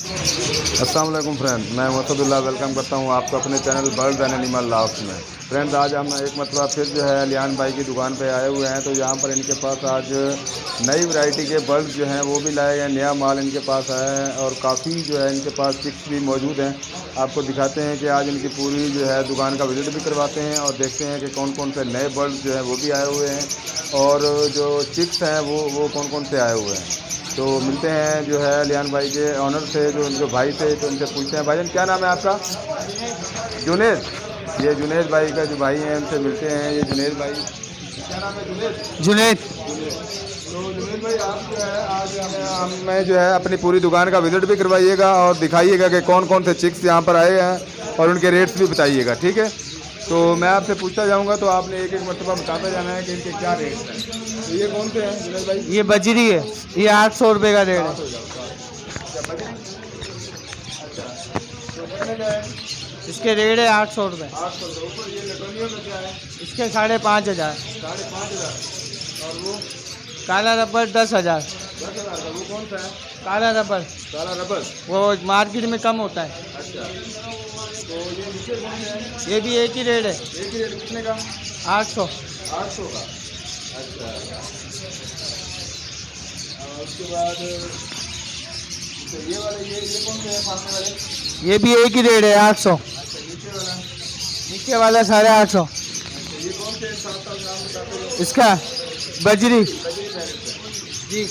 अस्सलाम वालेकुम फ्रेंड, मैं मसदुल्लाह वेलकम करता हूँ आपको अपने channel birds and animal laughs में। फ्रेंड्स, आज हम एक मतलब फिर जो है लियान भाई की दुकान पे आए हुए हैं। तो यहाँ पर इनके पास आज नई वैरायटी के बर्ड्स जो हैं वो भी लाए गए, नया माल इनके पास आया है और काफ़ी जो है इनके पास चिक्स भी मौजूद हैं। आपको दिखाते हैं कि आज इनकी पूरी जो है दुकान का विज़िट भी करवाते हैं और देखते हैं कि कौन कौन से नए बर्ड्स जो हैं वो भी आए हुए हैं और जो चिक्स हैं वो कौन कौन से आए हुए हैं। तो मिलते हैं जो है लियान भाई के ऑनर से, जो उनके भाई थे, तो उनसे पूछते हैं। भाईजान क्या नाम है आपका? जुनेद। ये जुनेद भाई का जो भाई हैं उनसे मिलते हैं। ये जुनेद भाई, क्या नाम है? जुनेद। तो जुनेद भाई, आप जो है आज हमें जो है अपनी पूरी दुकान का विजिट भी करवाइएगा और दिखाइएगा कि कौन कौन से चिक्स यहाँ पर आए हैं और उनके रेट्स भी बताइएगा, ठीक है? तो मैं आपसे पूछता जाऊँगा तो आपने एक एक मरतबा बताते जाना है कि इनके क्या रेट्स हैं। तो ये कौन से हैं जुनेद भाई? ये बजरी है, ये 800 रुपये का रेट है। इसके रेट है 800 रुपये। 800 रुपये। ये लटोनियों का क्या है? इसके 5,500। 5,500। और वो काला रबर 10,000। 10,000 का वो कौन सा है? काला रबर काला रबर। वो मार्केट में कम होता है। अच्छा, तो ये नीचे कौन सा है? ये भी एक ही रेट है, एक ही रेट कितने का? 800। 800 का। अच्छा, और उसके बाद तो ये वाले ये कौन से हैं सामने वाले? ये भी एक ही रेट है 800। अच्छा, नीचे वाला? नीचे वाला 850। अच्छा, ये कौन से साथ साथ नाम बताते हो? इसका बजरी बजरी पैरेट है। जी।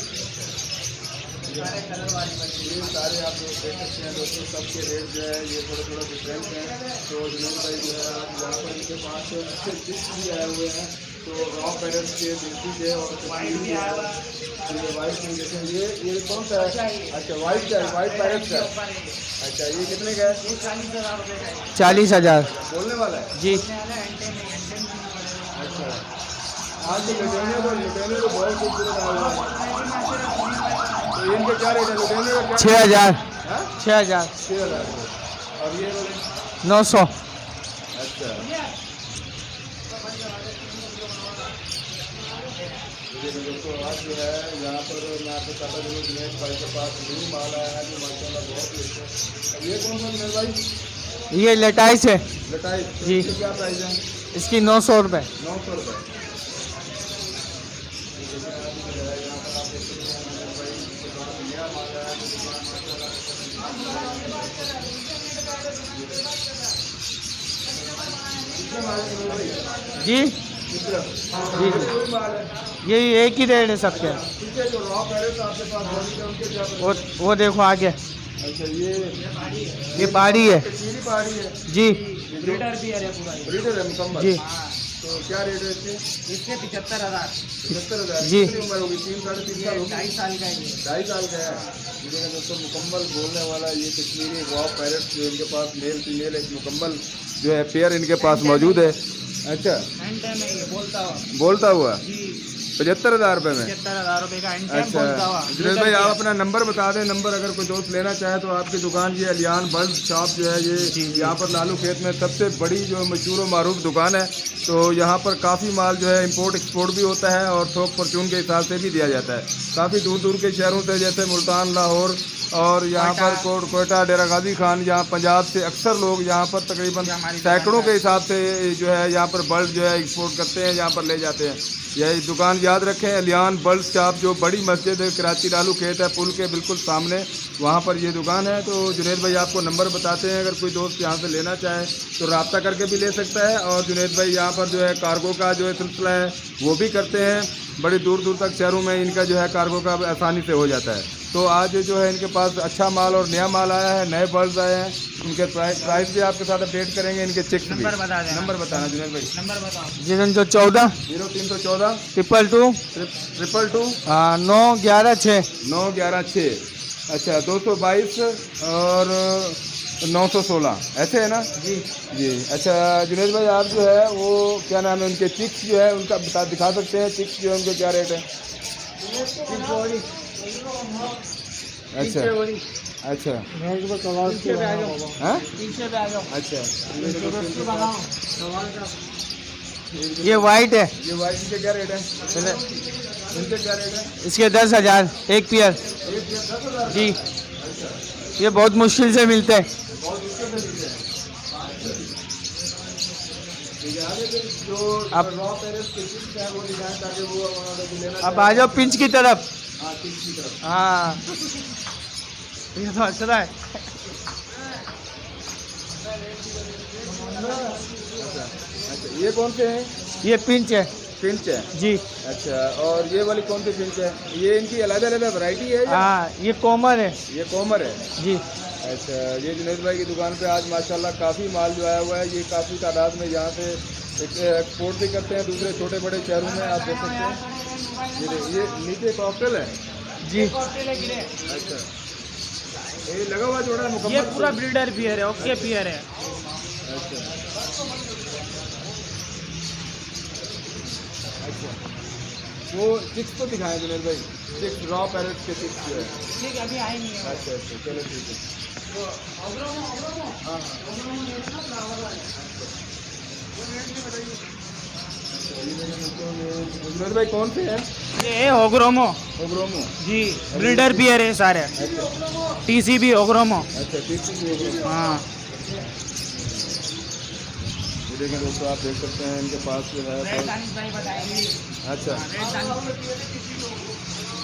ये सारे आप लोग देख सकते हैं दोस्तों, सबके रेट जो है ये थोड़ा थोड़ा डिफरेंट हैं। तो जुनेद भाई जो है आप यहाँ पर इनके पास अच्छे चिप्स भी आए हुए हैं, तो रॉ पैरेट के, देसी के और वाइट भी आया हुआ है। ये वाइट में देखें, ये कौन सा है? अच्छा, वाइट का है, वाइट पैरेट का। अच्छा, ये कितने का है? 40,000 बोलने वाला है जी। अच्छा, आज लुटेने को बहुत खूबसूरत आया हुआ है। तो इनके क्या रेट है लुटेने का? 6,000। 6,000। 6,000। और ये वाले? 900। अच्छा, दोस्तों आज जो है यहाँ पर मैं आपको बताता चलूँ, जुनेद भाई के पास न्यू माल आया है जो माशाल्लाह बहुत ही अच्छा है। ये कौन सा जुनेद भाई? ये लेटाइस है लटाई जी। इसकी क्या प्राइस है? इसकी 900 रुपये। 900 रुपये। यहाँ पर आप देख सकते हैं जुनेद भाई के पास नया माल आया है जो दुकान माशाल्लाह जी जी कोई माल है। ये एक ही रेट है सबके। ठीक है, जो रॉ पैरेट आपके पास बॉडी का उनके क्या? वो देखो आगे, अच्छा, ये पहाड़ी है कश्मीरी पहाड़ी है जी। ब्रीडर है मुकम्मल जी। तो क्या रेट है इसके? इसके 75,000 75,000। जी। कितनी उम्र होगी? 3 साढ़े 3 साल होगी? 2.5 साल का है। 2.5 साल का है। देखिए दोस्तों, मुकम्मल बोलने वाला ये कश्मीरी रॉ पैरेट जो इनके पास मेल फीमेल एक मुकम्मल जो है पेयर इनके पास मौजूद है। अच्छा, बोलता हुआ 75,000 रुपये में। 75,000 रुपये का अच्छा जुनेद भाई, आप अपना नंबर बता दें। नंबर अगर कोई दोस्त लेना चाहे तो आपकी दुकान ये लियान बर्ड शॉप जो है ये यहाँ पर लालू खेत में सबसे बड़ी जो मशहूर व मारूफ दुकान है। तो यहाँ पर काफ़ी माल जो है इंपोर्ट एक्सपोर्ट भी होता है और थोक परचून के हिसाब से भी दिया जाता है। काफ़ी दूर दूर के शहरों से जैसे मुल्तान, लाहौर और यहाँ पर कोयटा, डेरा गाजी खान, यहाँ पंजाब से अक्सर लोग यहाँ पर तकरीबन सैकड़ों के हिसाब से जो है यहाँ पर बर्ड जो है एक्सपोर्ट करते हैं, यहाँ पर ले जाते हैं। यही दुकान याद रखें, लियान बर्ड शॉप, जो बड़ी मस्जिद है कराची लालू खेत है पुल के बिल्कुल सामने, वहाँ पर ये दुकान है। तो जुनेद भाई आपको नंबर बताते हैं, अगर कोई दोस्त यहाँ से लेना चाहे तो रब्ता करके भी ले सकता है। और जुनेद भाई यहाँ पर जो है कार्गो का जो है सिलसिला है वो भी करते हैं। बड़ी दूर दूर तक शहरों में इनका जो है कार्गो का आसानी से हो जाता है। तो आज जो है इनके पास अच्छा माल और नया माल आया है, नए बर्ड्स आए हैं। उनके प्राइस भी आपके साथ अपडेट करेंगे, इनके चिक्स भी। नंबर बताना जुनेद भाई। नंबर बताओ। 0314 0314 222 222 911 911 अच्छा, 222 और 916 ऐसे है ना जी जी। अच्छा जुनेद भाई, आप जो है वो क्या नाम है उनके चिक्स जो है उनका दिखा सकते हैं? चिक्स जो है उनके क्या रेट है? अच्छा अच्छा हाँ? अच्छा, ये वाइट है। ये वाइट के क्या रेट है? इनके क्या रेट है? इसके 10,000 एक पेयर एक 10,000 जी। अच्छा, ये बहुत मुश्किल से मिलते हैं। बहुत मुश्किल से मिलते हैं। ठीक है, आगे जो अब रॉ पेरेंट्स के चिप्स है वो दिखाएं ताकि वो लेना अब आ जाओ पिंच की तरफ। हाँ चिप्स की तरफ। हाँ ये तो हंस रहा है। अच्छा ये कौन से हैं? ये पिंच है फिंच है। जी। अच्छा और ये वाली कौन सी फिंच है? ये इनकी अलग-अलग वैरायटी है या? हाँ ये कॉमन है ये कॉमर है। जी। अच्छा ये जुनैद भाई की दुकान पे आज माशाल्लाह काफ़ी माल जो आया हुआ है। ये काफ़ी तादाद में यहाँ से एक्सपोर्ट भी करते हैं दूसरे छोटे बड़े शहरों में, आप देख सकते हैं। ये नीचे कॉकटेल है जी। अच्छा ये लगा हुआ जोड़ा है मुकम्मल? ये पूरा ब्रीडर पियर है, ओके पियर है। अच्छा अच्छा वो चिक्स तो दिखाएं जुनैद भाई, चिक्स रॉ पैरेट के चिक्स जो है। ठीक है अभी आई नहीं है। अच्छा अच्छा चलो ठीक है। हाँ जुनैद भाई कौन से हैं? ये है ओग्रोमो ओग्रोमो। जी, ब्रीडर पियर है सारे। टीसीबी ओग्रोमो। अच्छा टीसीबी ओग्रोमो। हाँ ये देखें दोस्तों, आप देख सकते हैं इनके पास जो है अच्छा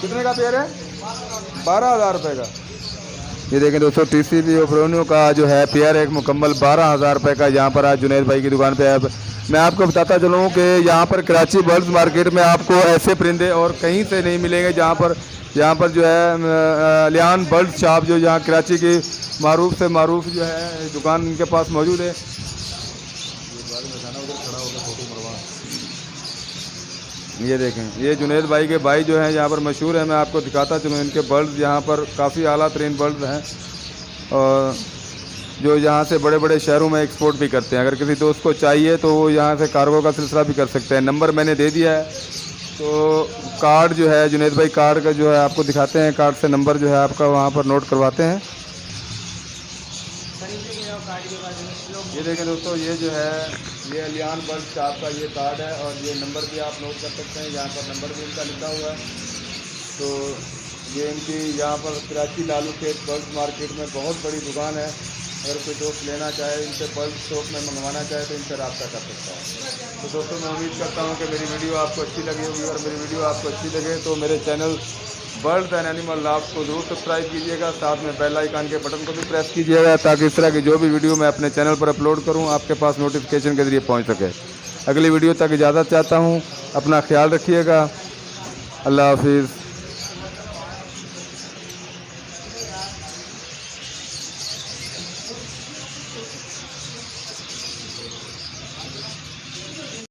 कितने का पेयर है? 12,000 रुपये का। ये देखें दोस्तों टीसीबी ओब्रोनियो का जो है पेयर एक मुकम्मल 12,000 रुपये का यहाँ पर आज जुनैद भाई की दुकान पे है। मैं आपको बताता चलूँ कि यहाँ पर कराची बर्ड्स मार्केट में आपको ऐसे परिंदे और कहीं से नहीं मिलेंगे। यहाँ पर जो है अलियान बर्ड शॉप जो यहाँ कराची की मारूफ से मारूफ जो है दुकान इनके पास मौजूद है। ये देखें ये जुनैद भाई के भाई जो हैं यहाँ पर मशहूर है। मैं आपको दिखाता चलूँ इनके बर्ड्स यहाँ पर काफ़ी आला तरीन बर्ड्स हैं और जो यहाँ से बड़े बड़े शहरों में एक्सपोर्ट भी करते हैं। अगर किसी दोस्त को चाहिए तो वो यहाँ से कार्गो का सिलसिला भी कर सकते हैं। नंबर मैंने दे दिया है तो कार्ड जो है जुनैद भाई कार्ड का जो है आपको दिखाते हैं। कार्ड से नंबर जो है आपका वहाँ पर नोट करवाते हैं। ये देखें दोस्तों ये जो है ये अलियान बर्ड शॉप का ये कार्ड है और ये नंबर भी आप नोट कर सकते हैं। यहाँ पर नंबर भी इनका लिखा हुआ है। तो ये इनकी यहाँ पर कराची लालू खेत बर्ड मार्केट में बहुत बड़ी दुकान है। अगर कोई दोस्त लेना चाहे इनसे बल्क स्टॉक में मंगवाना चाहे तो इनसे रब्ता कर सकता है। तो दोस्तों मैं उम्मीद करता हूँ कि मेरी वीडियो आपको अच्छी लगी होगी और मेरी वीडियो आपको अच्छी लगे तो मेरे channel birds and animal loves को ज़रूर सब्सक्राइब कीजिएगा। साथ में बेल आइकन के बटन को भी प्रेस कीजिएगा ताकि इस तरह की जो भी वीडियो मैं अपने चैनल पर अपलोड करूँ आपके पास नोटिफिकेशन के ज़रिए पहुँच सके। अगली वीडियो तक इजाज़त चाहता हूँ। अपना ख्याल रखिएगा। अल्लाह हाफिज़।